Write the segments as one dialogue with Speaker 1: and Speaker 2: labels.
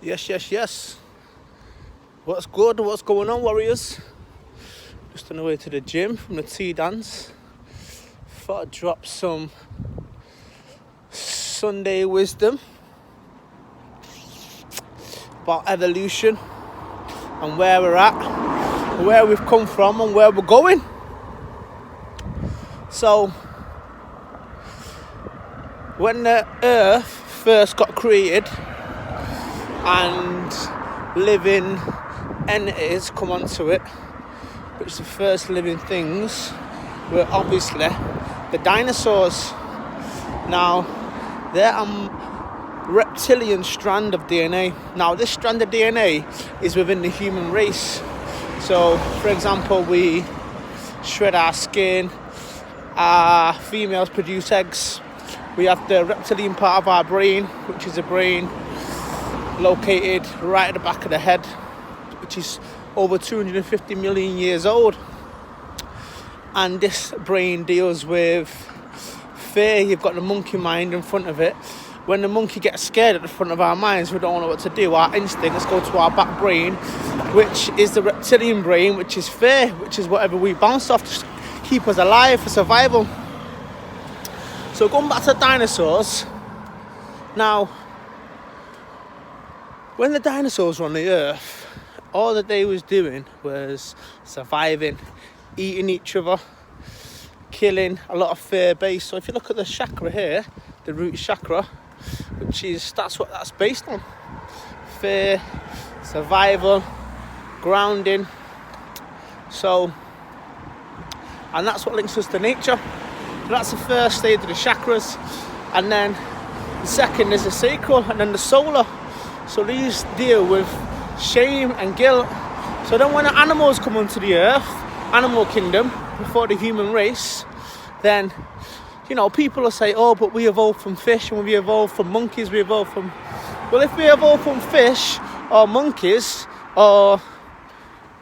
Speaker 1: Yes. What's good? What's going on, warriors? Just on the way to the gym from the tea dance. Thought I'd drop some Sunday wisdom about evolution and where we're at, where we've come from and where we're going. So, when the earth first got created and living entities come onto it, which the first living things were obviously the dinosaurs. Now, they're a reptilian strand of DNA. Now, this strand of DNA is within the human race. So, for example, we shred our skin, our females produce eggs. We have the reptilian part of our brain, which is a brain located right at the back of the head, which is over 250 million years old. And this brain deals with fear. You've got the monkey mind in front of it. When the monkey gets scared at the front of our minds, we don't know what to do. Our instincts go to our back brain, which is the reptilian brain, which is fear, which is whatever we bounce off to keep us alive for survival. So going back to dinosaurs, now, when the dinosaurs were on the earth, all that they was doing was surviving, eating each other, killing, a lot of fear-based. So if you look at the chakra here, the root chakra, that's what that's based on. Fear, survival, grounding. So, and that's what links us to nature. So that's the first stage of the chakras. And then the second is the sacral, and then the solar. So these deal with shame and guilt. So then when the animals come onto the earth, animal kingdom, before the human race, then, you know, people will say, oh, but we evolved from fish and we evolved from monkeys, we evolved from... Well, if we evolved from fish or monkeys or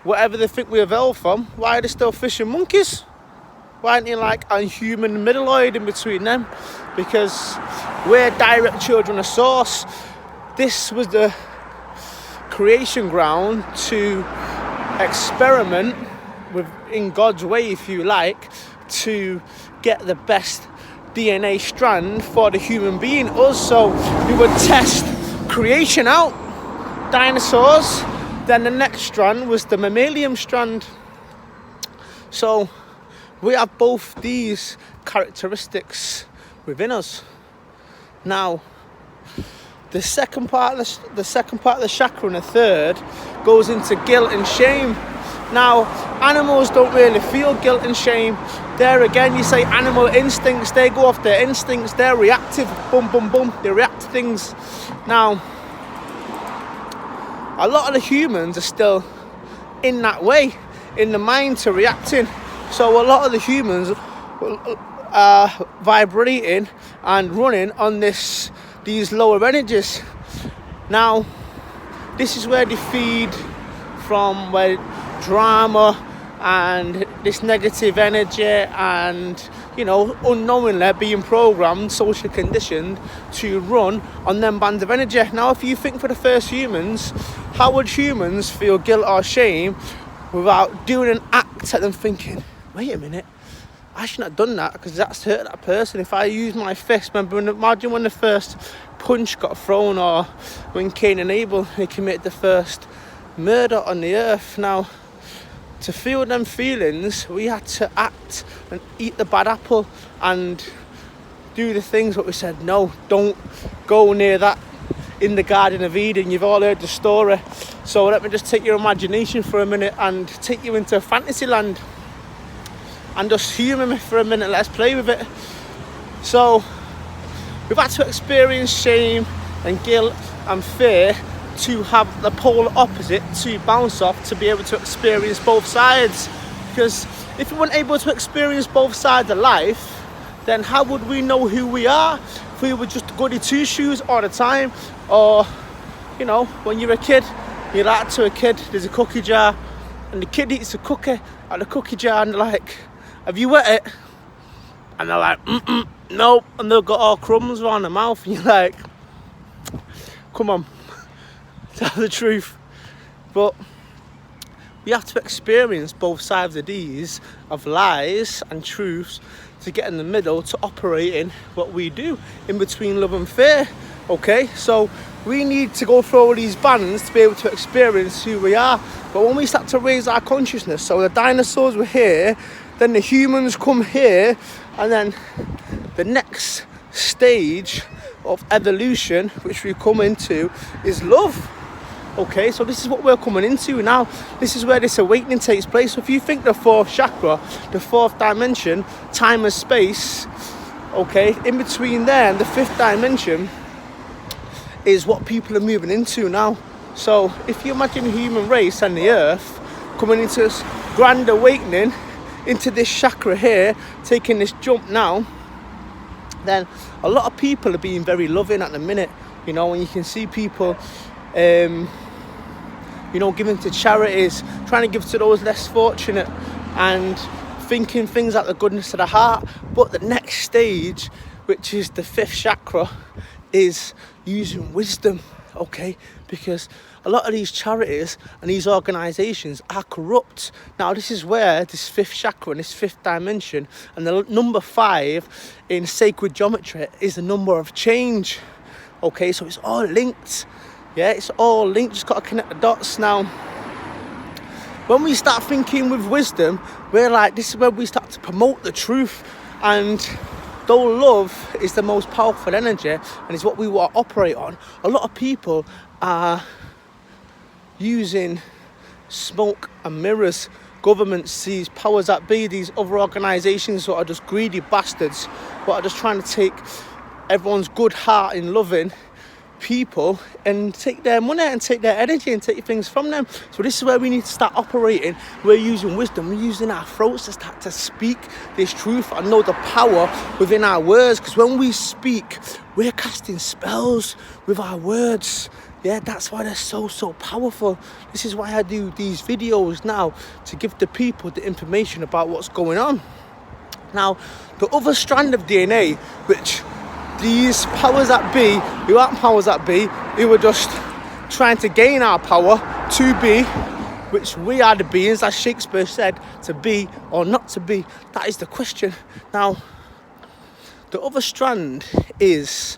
Speaker 1: whatever they think we evolved from, why are they still fish and monkeys? Why aren't you like a human middleoid in between them? Because we're direct children of source. This was the creation ground to experiment with, in God's way, if you like, to get the best DNA strand for the human being. Also, we would test creation out. Dinosaurs. Then the next strand was the mammalian strand. So we have both these characteristics within us. Now, the second part of the chakra and the third goes into guilt and shame. Now, animals don't really feel guilt and shame. There again, you say animal instincts, they go off their instincts, they're reactive, boom, boom, boom, they react to things. Now, a lot of the humans are still in that way, in the mind to reacting. So a lot of the humans are vibrating and running on these lower energies. Now, this is where they feed from, where drama and this negative energy and, you know, unknowingly being programmed, socially conditioned to run on them bands of energy. Now, if you think for the first humans, how would humans feel guilt or shame without doing an act at them thinking, wait a minute, I shouldn't have done that because that's hurt that person. If I use my fist, imagine when the first punch got thrown, or when Cain and Abel, they committed the first murder on the earth. Now, to feel them feelings, we had to act and eat the bad apple and do the things that we said, no, don't go near that in the Garden of Eden. You've all heard the story. So let me just take your imagination for a minute and take you into fantasy land. And just humour me for a minute, let's play with it. So, we've had to experience shame and guilt and fear to have the polar opposite to bounce off, to be able to experience both sides. Because if we weren't able to experience both sides of life, then how would we know who we are? If we were just goody two-shoes all the time, or, you know, when you're a kid, you're like to a kid, there's a cookie jar, and the kid eats a cookie out of the cookie jar, and they're like, have you wet it? And they're like, nope, and they've got all crumbs around their mouth, and you're like, come on, tell the truth. But we have to experience both sides of these, of lies and truths, to get in the middle, to operate in what we do, in between love and fear. Okay, so we need to go through all these bands to be able to experience who we are. But when we start to raise our consciousness, so the dinosaurs were here, then the humans come here, and then the next stage of evolution, which we come into, is love. Okay, so this is what we're coming into now. This is where this awakening takes place. So if you think the fourth chakra, the fourth dimension, time and space, okay, in between there and the fifth dimension is what people are moving into now. So if you imagine the human race and the earth coming into this grand awakening, into this chakra here, taking this jump now, then a lot of people are being very loving at the minute, you know, and you can see people you know, giving to charities, trying to give to those less fortunate, and thinking things like the goodness of the heart. But the next stage, which is the fifth chakra, is using wisdom, okay? Because a lot of these charities and these organisations are corrupt. Now, this is where this fifth chakra and this fifth dimension, and the number 5 in sacred geometry is the number of change, okay? So it's all linked. Yeah, it's all linked, just got to connect the dots. Now, when we start thinking with wisdom, we're like, this is where we start to promote the truth. And though love is the most powerful energy and is what we want to operate on, a lot of people are using smoke and mirrors. Governments, these powers that be, these other organisations that are just greedy bastards, what are just trying to take everyone's good heart in loving people and take their money and take their energy and take things from them. So this is where we need to start operating. We're using wisdom, we're using our throats to start to speak this truth and know the power within our words, because when we speak, we're casting spells with our words. Yeah, that's why they're so powerful. This is why I do these videos now, to give the people the information about what's going on. Now, the other strand of DNA, which these powers that be, who aren't powers that be, who are just trying to gain our power to be, which we are the beings, as Shakespeare said, to be or not to be. That is the question. Now, the other strand is,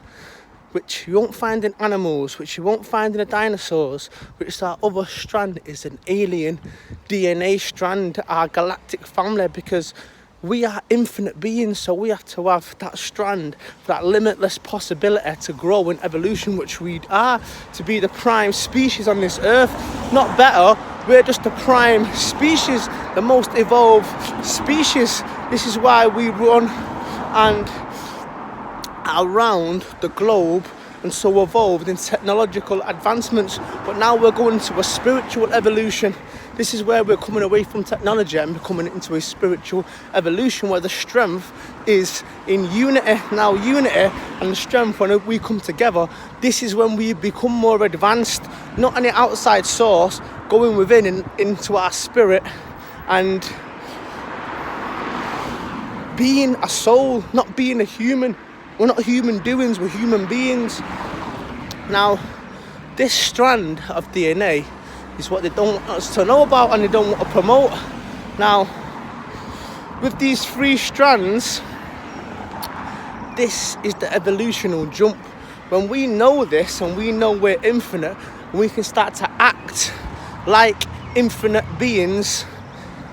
Speaker 1: which you won't find in animals, which you won't find in the dinosaurs, which our other strand is an alien DNA strand, our galactic family, because we are infinite beings, so we have to have that strand, that limitless possibility to grow in evolution, which we are, to be the prime species on this earth. Not better, we're just the prime species, the most evolved species. This is why we run and around the globe and so evolved in technological advancements. But now we're going into a spiritual evolution. This is where we're coming away from technology and becoming into a spiritual evolution, where the strength is in unity. Now, unity and the strength, when we come together, this is when we become more advanced, not any outside source, going within and into our spirit and being a soul, not being a human. We're not human doings, we're human beings. Now, this strand of DNA is what they don't want us to know about and they don't want to promote. Now, with these 3 strands, this is the evolutional jump. When we know this and we know we're infinite, we can start to act like infinite beings.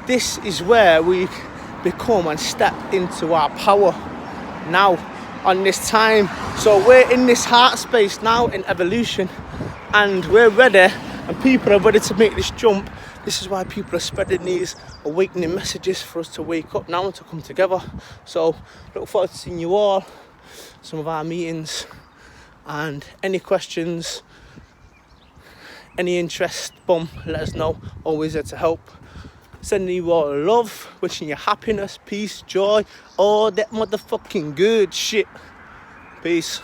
Speaker 1: This is where we become and step into our power now on this time. So we're in this heart space now in evolution, and we're ready, and people are ready to make this jump. This is why people are spreading these awakening messages for us to wake up now and to come together. So look forward to seeing you all, some of our meetings, and any questions, any interest, let us know. Always there to help. Sending you all love, wishing you happiness, peace, joy, all that motherfucking good shit. Peace.